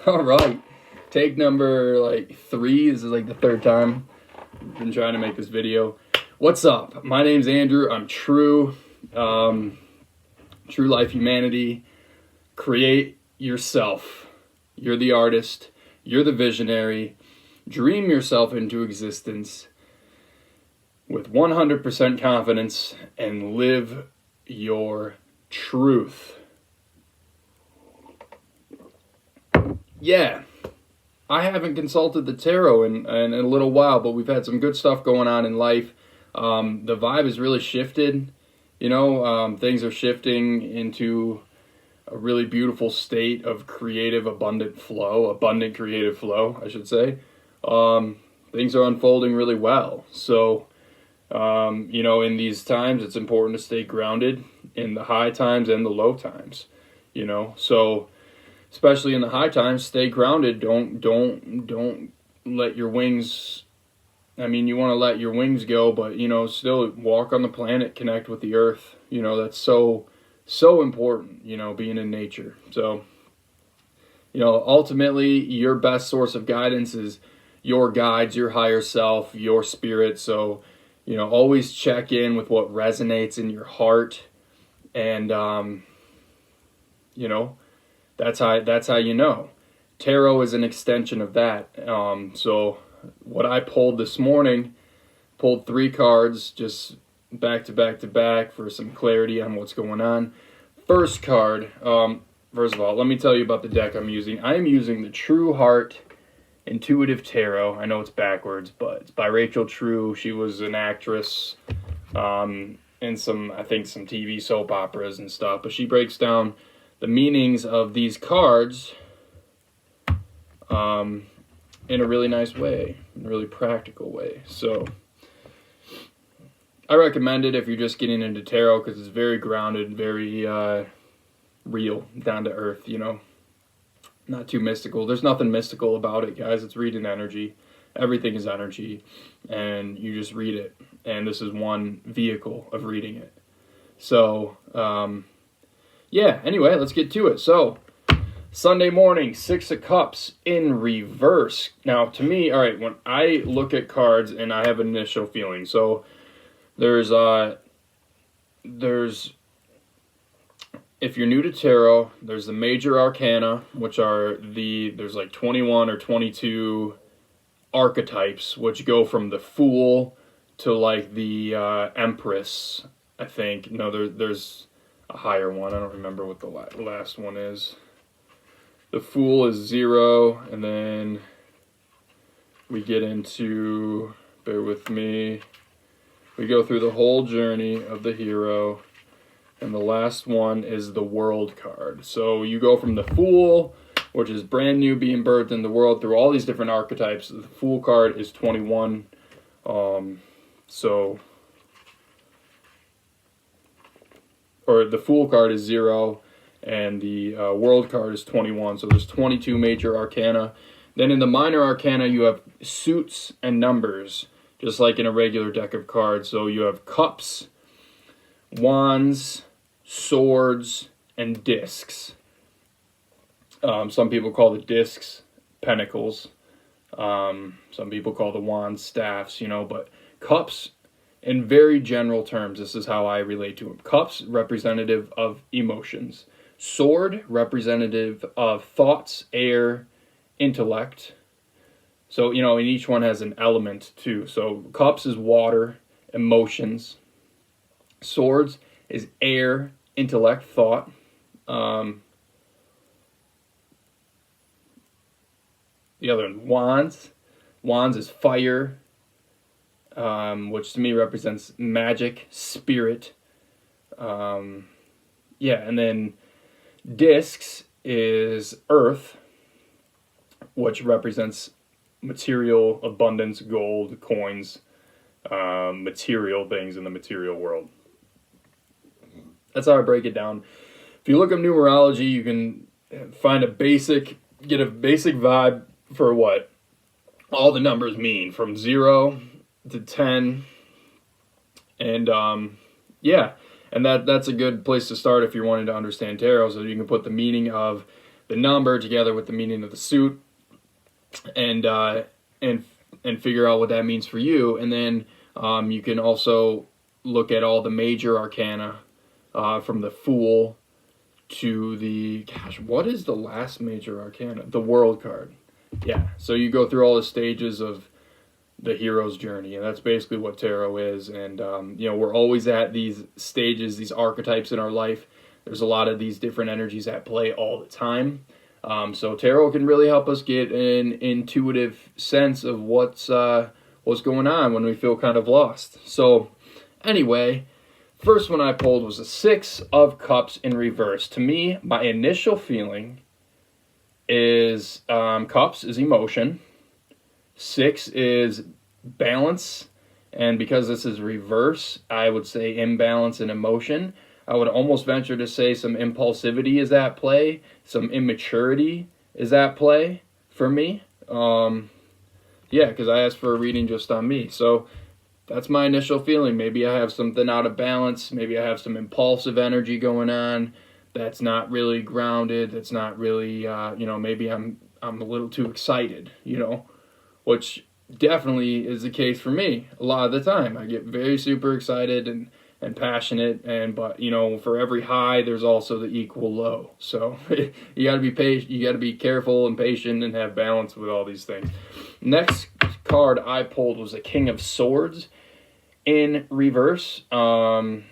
All right. Take number like 3. This is like the third time I've been trying to make this video. What's up? My name's Andrew. I'm True. True Life Humanity. Create yourself. You're the artist. You're the visionary. Dream yourself into existence with 100% confidence and live your truth. Yeah, I haven't consulted the tarot in a little while, but we've had some good stuff going on in life. The vibe has really shifted. Things are shifting into a really beautiful state of abundant creative flow, I should say. Things are unfolding really well. So, in these times, it's important to stay grounded in the high times and the low times, so especially in the high times, stay grounded. Don't let your wings, you want to let your wings go, but, still walk on the planet, connect with the earth. That's so important, being in nature. So, ultimately, your best source of guidance is your guides, your higher self, your spirit. So, always check in with what resonates in your heart. And, that's how you know. Tarot is an extension of that. So what I pulled this morning, pulled 3 cards just back to back to back for some clarity on what's going on. First card, first of all, let me tell you about the deck I'm using. I'm using the True Heart Intuitive Tarot. I know it's backwards, but it's by Rachel True. She was an actress in some TV soap operas and stuff, but she breaks down the meanings of these cards in a really nice way, in a really practical way. So I recommend it if you're just getting into tarot, because it's very grounded, very real, down to earth, not too mystical. There's nothing mystical about it, guys. It's reading energy. Everything is energy, and you just read it, and this is one vehicle of reading it. So yeah, anyway, let's get to it. So, Sunday morning, 6 of Cups in reverse. Now, to me, all right, when I look at cards and I have an initial feeling, so there's if you're new to tarot, there's the major arcana, which are there's like 21 or 22 archetypes, which go from the Fool to like the Empress, I think. No, there's a higher one. I don't remember what the last one is. The Fool is 0, and then we get into, bear with me, we go through the whole journey of the hero, and the last one is the World card. So you go from the Fool, which is brand new, being birthed in the world, through all these different archetypes. The Fool card is 21. Or the Fool card is 0, and the World card is 21. So there's 22 major arcana. Then in the minor arcana, you have suits and numbers, just like in a regular deck of cards. So you have cups, wands, swords, and discs. Some people call the discs pentacles. Some people call the wands staffs, but cups, in very general terms, this is how I relate to them. Cups, representative of emotions. Sword, representative of thoughts, air, intellect. So, and each one has an element too. So, cups is water, emotions. Swords is air, intellect, thought. The other one, wands. Wands is fire, which to me represents magic, spirit. And then discs is earth, which represents material, abundance, gold, coins, material things in the material world. That's how I break it down. If you look up numerology, you can get a basic vibe for what all the numbers mean, from 0 to 10. And and that's a good place to start if you're wanting to understand tarot, so you can put the meaning of the number together with the meaning of the suit, and figure out what that means for you. And then you can also look at all the major arcana, from the Fool to the, gosh, what is the last major arcana? The World card. Yeah, so you go through all the stages of the hero's journey, and that's basically what tarot is. And we're always at these stages, these archetypes in our life. There's a lot of these different energies at play all the time. So tarot can really help us get an intuitive sense of what's going on when we feel kind of lost. So anyway, first one I pulled was a Six of Cups in reverse. To me, my initial feeling is Cups is emotion. Six is balance, and because this is reverse, I would say imbalance and emotion. I would almost venture to say some impulsivity is at play, some immaturity is at play for me. Because I asked for a reading just on me. So that's my initial feeling. Maybe I have something out of balance. Maybe I have some impulsive energy going on that's not really grounded. That's not really, maybe I'm a little too excited, which definitely is the case for me a lot of the time. I get very super excited and passionate, but for every high there's also the equal low. So you got to be patient, you got to be careful and patient and have balance with all these things. Next card I pulled was a King of Swords in reverse. By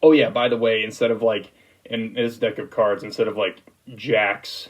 the way, instead of in this deck of cards, instead of jacks,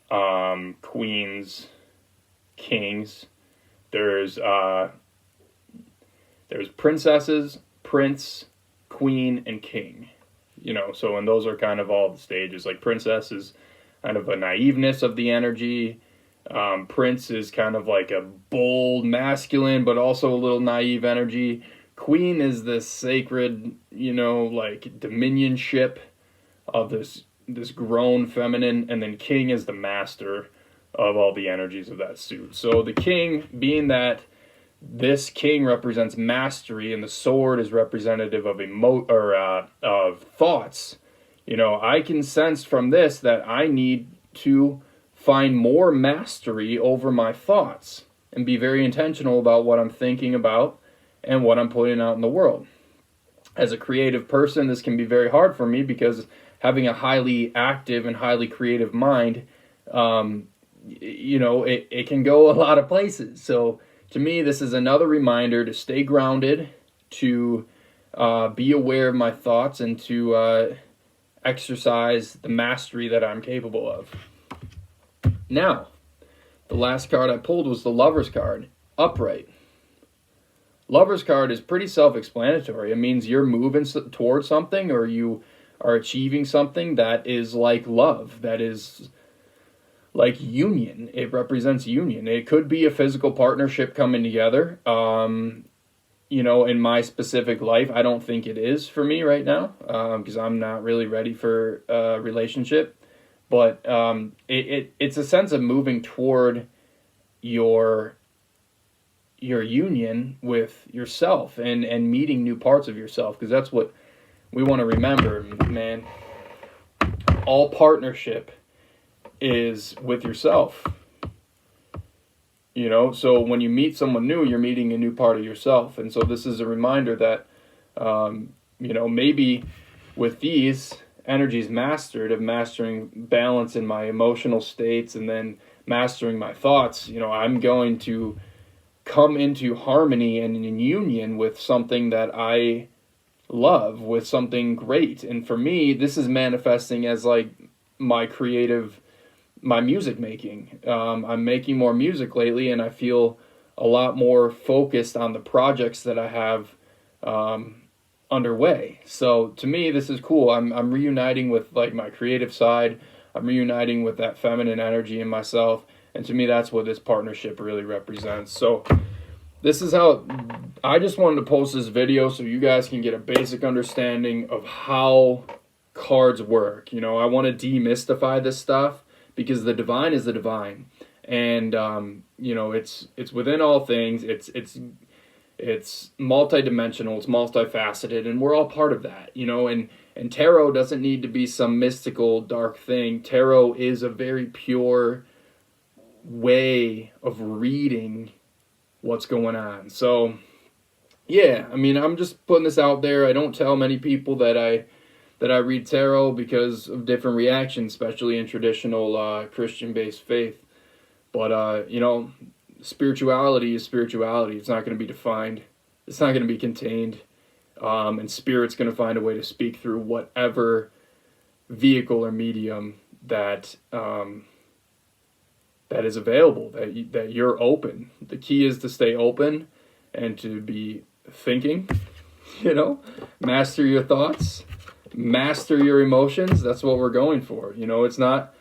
queens, kings, there's princesses, prince, queen, and king. And those are kind of all the stages. Like princess is kind of a naiveness of the energy. Prince is kind of like a bold, masculine, but also a little naive energy. Queen is this sacred, dominionship of this grown feminine, and then king is the master of all the energies of that suit. So the king, being that this king represents mastery and the sword is representative of of thoughts, I can sense from this that I need to find more mastery over my thoughts and be very intentional about what I'm thinking about and what I'm putting out in the world. As a creative person, this can be very hard for me because having a highly active and highly creative mind, it can go a lot of places. So to me, this is another reminder to stay grounded, to be aware of my thoughts, and to exercise the mastery that I'm capable of. Now, the last card I pulled was the Lover's card, upright. Lover's card is pretty self-explanatory. It means you're moving towards something, or you are achieving something that is like love, that is like union. It represents union. It could be a physical partnership coming together. In my specific life, I don't think it is for me right now, because I'm not really ready for a relationship. But it's a sense of moving toward your union with yourself and meeting new parts of yourself, because that's what we want to remember, man. All partnership is with yourself. So when you meet someone new, you're meeting a new part of yourself. And so this is a reminder that, maybe with these energies mastered, of mastering balance in my emotional states and then mastering my thoughts, I'm going to come into harmony and in union with something that I love, with something great. And for me, this is manifesting as like my music making. I'm making more music lately, and I feel a lot more focused on the projects that I have underway. So to me, this is cool. I'm reuniting with my creative side. I'm reuniting with that feminine energy in myself, and to me, that's what this partnership really represents. So this is how I just wanted to post this video so you guys can get a basic understanding of how cards work. I want to demystify this stuff, because the divine is the divine, and it's within all things. It's multidimensional, it's multifaceted, and we're all part of that. And And tarot doesn't need to be some mystical, dark thing. Tarot is a very pure way of reading what's going on. So, yeah, I mean, I'm just putting this out there. I don't tell many people that I read tarot because of different reactions, especially in traditional Christian-based faith. But, you know, spirituality is spirituality. It's not going to be defined. It's not going to be contained. And Spirit's going to find a way to speak through whatever vehicle or medium that that is available, that you're open. The key is to stay open and to be thinking, you know, master your thoughts, master your emotions. That's what we're going for. You know, it's not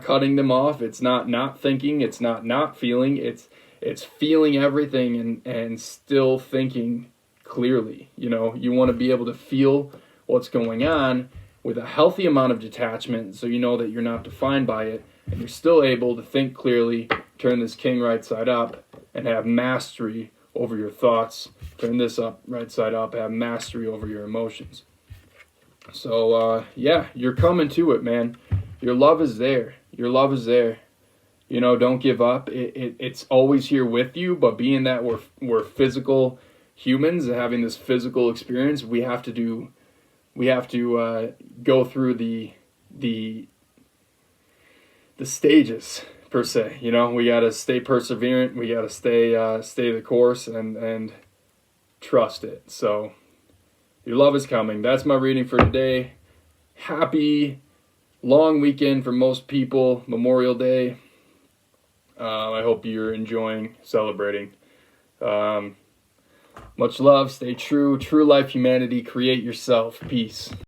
cutting them off. It's not thinking. It's not feeling. It's feeling everything and still thinking clearly. You know, you want to be able to feel what's going on with a healthy amount of detachment, so you know that you're not defined by it, and you're still able to think clearly, turn this king right side up, and have mastery over your thoughts. Turn this up right side up, have mastery over your emotions. So, yeah, you're coming to it, man. Your love is there. Your love is there. You know, don't give up. It's always here with you, but being that we're physical humans, having this physical experience, we have to go through the stages, per se. You know, we got to stay perseverant. We got to stay the course and trust it. So your love is coming. That's my reading for today. Happy long weekend for most people, Memorial Day. I hope you're enjoying, celebrating. Much love. Stay true. True life, humanity. Create yourself. Peace.